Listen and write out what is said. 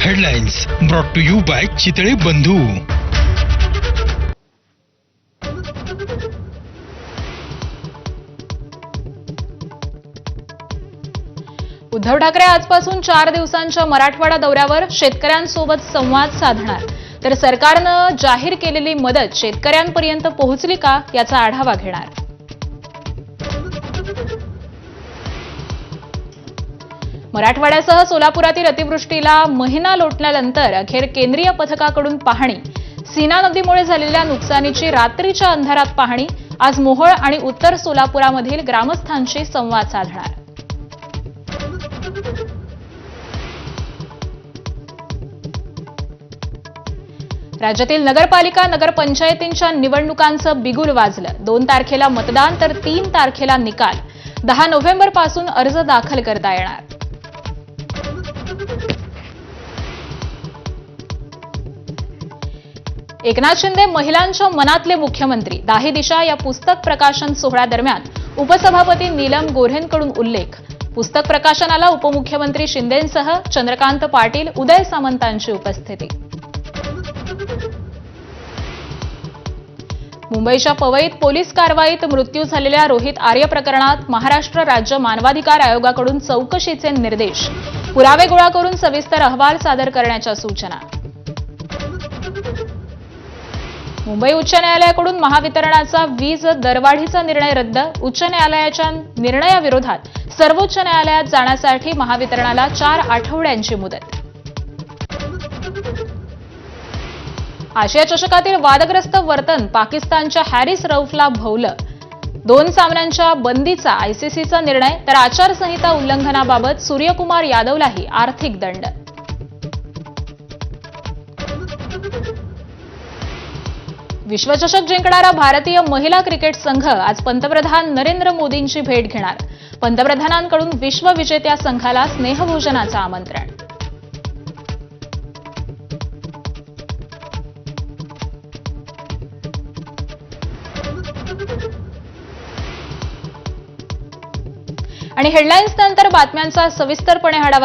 Headlines brought to you by Chitale Bandhu. Uddhav Thackeray आजपासून 4 दिवसांच्या मराठवाडा दौऱ्यावर. शेतकऱ्यांसोबत संवाद साधणार. तर सरकारनं जाहीर केलेली मदत शेतकऱ्यांपर्यंत पोहोचली का याचा आढावा घेणार. मराठवाड्यासह सोलापुरातील अतिवृष्टीला महिना लोटल्यानंतर अखेर केंद्रीय पथकाकडून पाहणी. सीना नदीमुळे झालेल्या नुकसानीची रात्रीच्या अंधारात पाहणी. आज मोहोळ आणि उत्तर सोलापुरामधील ग्रामस्थांशी संवाद साधणार. राज्यातील नगरपालिका नगरपंचायतींच्या निवडणुकांचं बिगुल वाजलं. 2 तारखेला मतदान तर 3 तारखेला निकाल. 10 नोव्हेंबरपासून अर्ज दाखल करता येणार. एकनाथ शिंदे महिलांच्या मनातले मुख्यमंत्री. 10 दिशा या पुस्तक प्रकाशन सोहळ्यादरम्यान उपसभापती नीलम गोऱ्हेंकडून उल्लेख. पुस्तक प्रकाशनाला उपमुख्यमंत्री शिंदेंसह चंद्रकांत पाटील, उदय सामंतांची उपस्थिती. मुंबईच्या पवईत पोलीस कारवाईत मृत्यू झालेल्या रोहित आर्य प्रकरणात महाराष्ट्र राज्य मानवाधिकार आयोगाकडून चौकशीचे निर्देश. पुरावे गोळा करून सविस्तर अहवाल सादर करण्याच्या सूचना. मुंबई उच्च न्यायालयाकडून महावितरणाचा वीज दरवाढीचा निर्णय रद्द. उच्च न्यायालयाच्या निर्णयाविरोधात सर्वोच्च न्यायालयात जाण्यासाठी महावितरणाला 4 आठवड्यांची मुदत. आशिया चषकातील वादग्रस्त वर्तन पाकिस्तानच्या हॅरिस रऊफला भोवलं. 2 सामन्यांच्या बंदीचा आयसीसीचा निर्णय. तर आचारसंहिता उल्लंघनाबाबत सूर्यकुमार यादवलाही आर्थिक दंड. विश्वचषक जिंकणारा भारतीय महिला क्रिकेट संघ आज पंतप्रधान नरेंद्र मोदींची भेट घेणार. पंतप्रधानांकडून विश्वविजेत्या संघाला स्नेहभोजनाचं आमंत्रण. आणि हेडलाईन्स नंतर बातम्यांचा सविस्तरपणे आढावा